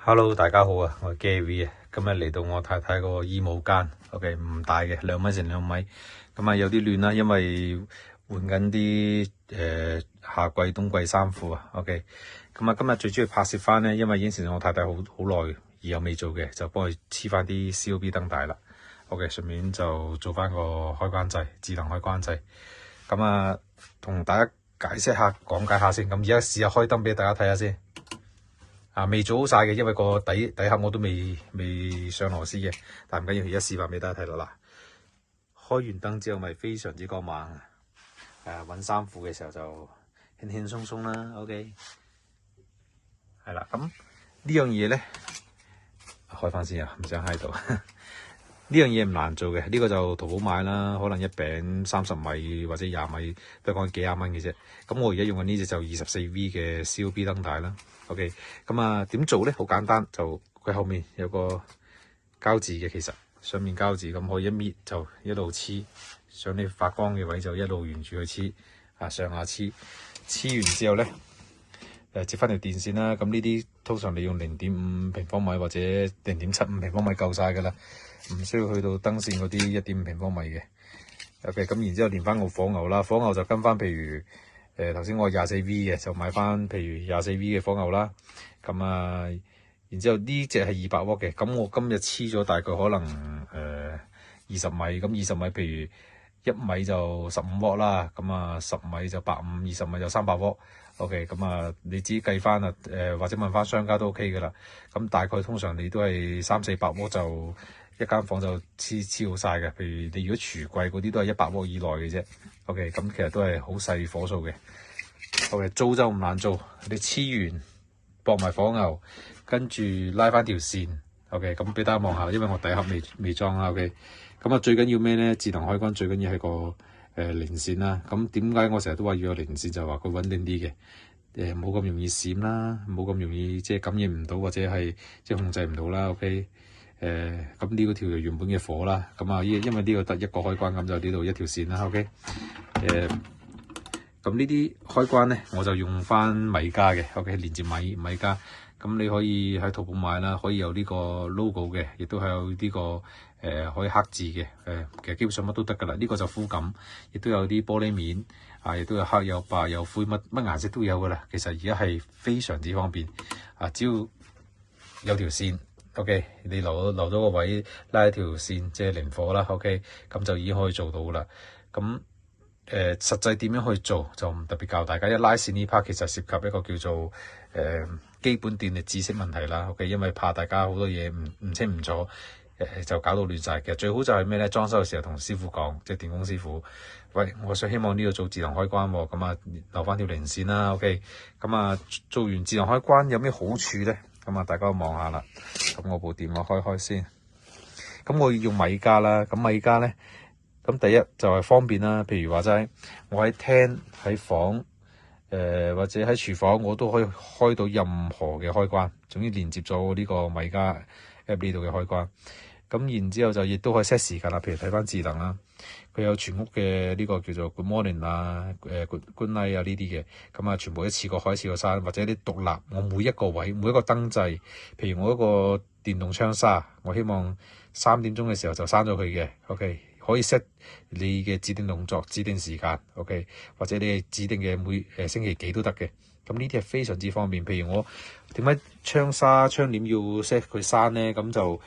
Hello，大家好啊，我係 Gary 啊，今日嚟到我太太個衣帽間，OK 唔大嘅，2米乘2米，咁啊有啲亂啦，因為換緊啲夏季、冬季衫褲啊，OK，咁啊今日最主要拍攝翻咧，因為已經成咗我太太好耐而又未做嘅，就幫佢黐翻啲 COB 燈帶啦，OK，順便就做翻個開關掣，智能開關掣，咁啊同大家講解下先，咁而家試下開燈俾大家睇下先。未做好晒嘅，因為個底盒我都未上螺絲嘅，但唔緊要，而家示範俾大家睇啦。嗱，開完燈之後咪非常之光猛，揾衫褲嘅時候就輕輕鬆鬆啦。OK， 係啦，咁呢樣嘢咧開翻先啊，唔想喺度。呢樣嘢唔難做嘅，呢個就淘寶買啦，可能一餅30米或者20米，都講幾廿蚊嘅啫。咁我而家用緊呢隻就24V 嘅 COB 燈帶啦。OK， 咁啊點做咧？好簡單，就佢後面有個膠紙嘅，其實上面膠紙咁可以一搣就一路黐上你發光嘅位，就一路沿住去黐上下黐完之後咧，接翻條電線啦。咁呢啲通常你用0.5平方米或者0.75平方米夠晒噶啦，唔需要去到燈線嗰啲1.5平方米嘅。OK， 咁然之後連翻個火牛啦，火牛就跟翻譬如頭先我 24V 嘅，就買翻譬如 24V 嘅火牛啦。咁然之後呢隻係200W嘅，咁我今日黐咗大概可能20米，咁20米譬如1米就15W啦，咁10米就85，20米就300W。OK， 咁你自己計翻或者問翻商家都 OK 噶啦。咁大概通常你都係300-400W就一間房就黐好晒嘅。譬如你如果廚櫃嗰啲都係100W以內嘅啫。OK， 咁其實都係好細火數嘅。OK， 做就唔難做，你黐完駁埋火牛，跟住拉翻條線。OK， 咁俾大家望下，因為我底盒未裝啦。OK， 咁最緊要咩咧？智能開關最緊要係個零線啦。咁點解我成日都話要有零線？就係話佢穩定啲嘅，冇咁容易閃啦，冇咁容易即係感應唔到或者係即係控制唔到啦。OK，咁呢個條就原本嘅火啦。咁因為呢個得一個開關，咁就呢度一條線啦。OK，咁呢啲開關咧，我就用翻米家嘅。OK， 連接米家。咁你可以喺淘寶買啦，可以有呢個 logo 嘅，亦都係有呢個可以刻字嘅。其實基本上乜都得噶啦。呢個就膚感，亦都有啲玻璃面亦都有黑有白有灰，乜顏色都有噶啦。其實而家係非常之方便只要有條線 OK， 你留咗個位拉一條線，即係零火啦。OK， 咁就已經可以做到啦。咁實際點樣去做就唔特別教大家。一拉線呢 part 其實涉及一個叫做基本電力知識問題啦。OK， 因為怕大家好多嘢唔清唔楚，就搞到亂晒。其實最好就係咩咧？裝修嘅時候同師傅講，即係電工師傅，喂，我想希望呢度做智能開關喎，咁留翻條零線啦。OK， 咁做完智能開關有咩好處咧？咁大家望下啦。咁我部電話開先。咁我要用米家啦。咁米家咧，咁第一就係方便啦。譬如話齋，我喺廳喺房或者喺廚房，我都可以開到任何嘅開關，總之連接咗呢個米家 app 呢度嘅開關。咁然之後就亦都可以 set 時間啦。譬如睇翻智能啦，佢有全屋嘅呢個叫做 Good Morning Good Night 呢啲嘅。咁全部一次過開一次過閂，或者啲獨立，我每一個位每一個燈掣，譬如我一個電動窗紗，我希望3點鐘嘅時候就閂咗佢嘅。OK， 可以 set 你嘅指定動作、指定時間。OK， 或者你指定嘅每星期幾都得嘅。咁呢啲係非常之方便。譬如我點解窗紗窗簾要 set 佢閂咧？咁就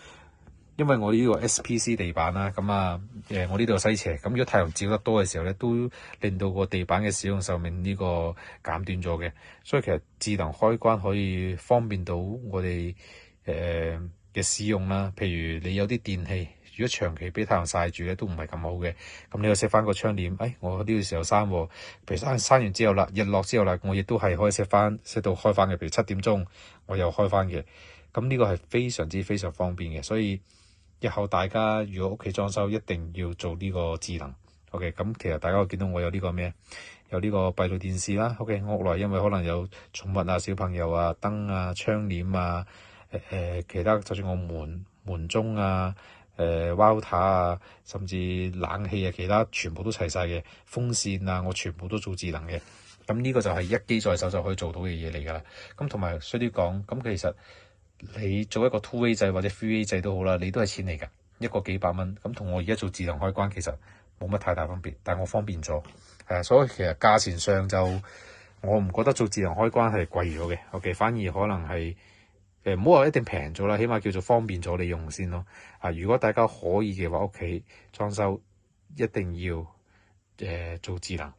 因為我呢個 SPC 地板啦，我呢度西斜，咁如果太陽照得多嘅時候咧，都令到個地板嘅使用壽命呢個減短咗嘅。所以其實智能開關可以方便到我哋嘅使用啦。譬如你有啲電器，如果長期俾太陽曬住咧，都唔係咁好嘅。咁你又 set 翻個窗簾，我呢個時候閂，譬如閂完之後啦，日落之後啦，我亦都係可以 set 到開翻嘅。譬如7點鐘，我又開翻嘅。咁呢個係非常之非常方便嘅，所以日後大家如果屋企裝修，一定要做呢個智能。OK， 咁其實大家會見到我有呢個咩？有呢個閉路電視啦。OK， 屋內因為可能有寵物小朋友燈窗簾其他就算我門鐘Router甚至冷氣其他全部都齊晒嘅。風扇我全部都做智能嘅。咁呢個就係一機在手就可以做到嘅嘢嚟㗎啦。咁同埋衰啲講，咁其實你做一個 2A 制或者 3A 制都好啦，你都係錢嚟㗎，一個幾百蚊。咁同我而家做智能開關其實冇乜太大分別，但我方便咗。所以其實價錢上就我唔覺得做智能開關係貴咗嘅。OK， 反而可能係唔好話一定平咗啦，起碼叫做方便咗你用先咯。如果大家可以嘅話，屋企裝修一定要做智能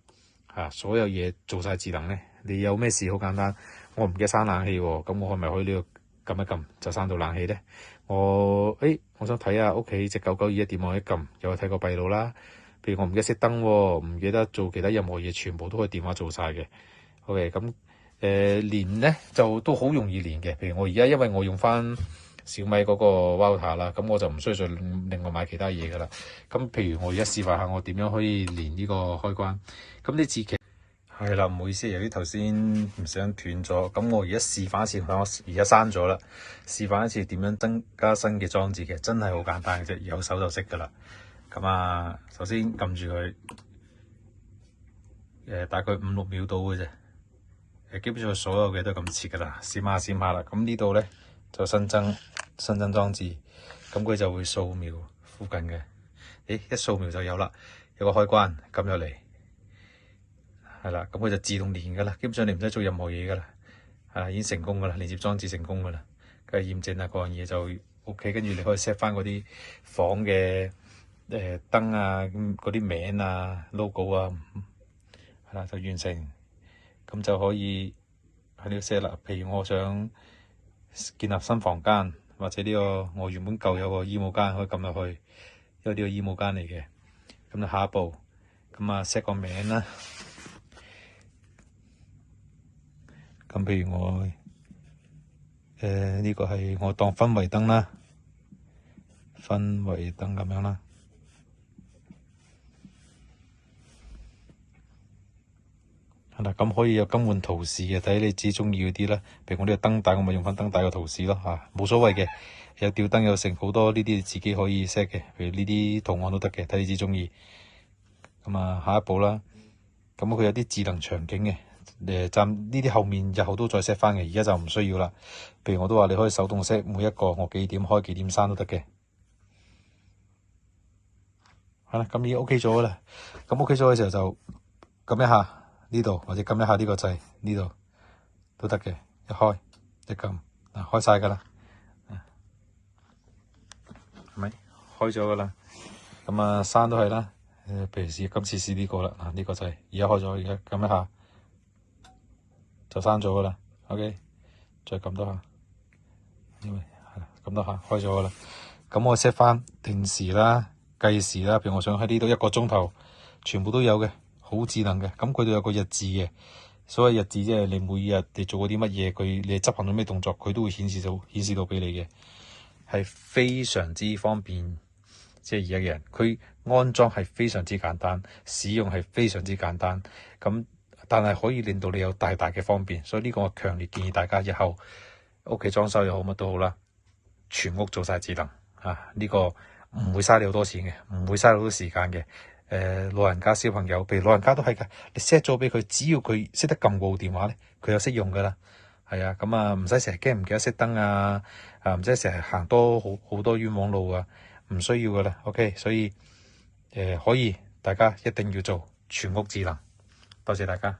所有嘢做晒智能咧。你有咩事好簡單，我唔記得閂冷氣喎，咁我係咪可以呢度撳一撳就閂到冷氣咧？我想睇下屋企隻狗狗而家點，我一撳又睇個閉路啦。譬如我唔記得熄燈喎，唔記得做其他任何嘢，全部都可以電話做晒嘅。OK， 咁連咧就都好容易連嘅。譬如我而家因為我用翻小米嗰個 router 啦，咁我就唔需要再另外買其他嘢噶啦。咁譬如我而家示範下我點樣可以連呢個開關。咁啲字其係啦，唔好意思，由於頭先唔小心斷咗，咁我而家示範一次，我而家刪咗啦。示範一次點樣增加新嘅裝置嘅，真係好簡單嘅啫，有手就識噶啦。咁首先撳住佢，大概5-6秒到嘅啫。基本上所有嘅都係咁切噶啦，閃下啦。咁呢度咧就新增裝置，咁佢就會掃描附近嘅。一掃描就有啦，有個開關撳入嚟。係啦，咁佢就自動連噶啦，基本上你唔使做任何嘢噶啦，已經成功噶啦，連接裝置成功噶啦，跟住驗證各樣嘢就 OK， 跟住你可以 set 翻嗰啲房嘅燈嗰啲名logo 係啦，就完成，咁就可以喺呢度 set 啦。譬如我想建立新房間，或者呢個我原本舊有個衣帽間可以撳入去，因為呢個衣帽間嚟嘅，咁就下一步，咁set 個名啦。咁譬如我呢個係我當氛圍燈啦，氛圍燈咁樣啦。係啦，咁可以有更換圖示嘅，睇你自己中意嗰啲啦。譬如我呢個燈帶，我咪用翻燈帶個圖示咯冇所謂嘅。有吊燈有成好多呢啲自己可以 set 嘅，譬如呢啲圖案都得嘅，睇你自己中意。咁下一步啦，咁佢有啲智能場景嘅。站呢啲後面日後都再 set 翻嘅，而家就唔需要啦。譬如我都話你可以手動 set 每一個，我幾點開幾點閂都得嘅。係啦，咁已經 OK 咗啦。咁 OK 咗嘅時候就撳一下呢度，或者撳一下呢個掣呢度都得嘅。一開一撳開晒噶啦，係咪開咗噶啦？咁閂都係啦。譬如今次試呢個啦，呢個掣而家開咗，而家撳一下。就閂咗噶啦 ，OK， 再撳多下，因為撳多下開咗噶啦。咁我 set 翻定時啦、計時啦，譬如我想喺呢度1個鐘頭，全部都有嘅，好智能嘅。咁佢都有個日誌嘅，所謂日誌即係你每日你做過啲乜嘢，你執行咗咩動作，佢都會顯示到俾你嘅，係非常之方便。即係而家嘅人，佢安裝係非常之簡單，使用係非常之簡單。咁但係可以令到你有大大嘅方便，所以呢個我強烈建議大家日後屋企裝修又好乜都好啦，全屋做晒智能呢個唔會嘥你好多錢嘅，唔會嘥好多時間嘅。老人家小朋友，譬如老人家都係㗎，你 set 咗俾佢，只要佢識得撳個電話咧，佢就識用㗎啦。係啊，咁唔使成日驚唔記得熄燈唔使成日行好多冤枉路唔需要㗎啦。OK， 所以可以大家一定要做全屋智能。多謝大家。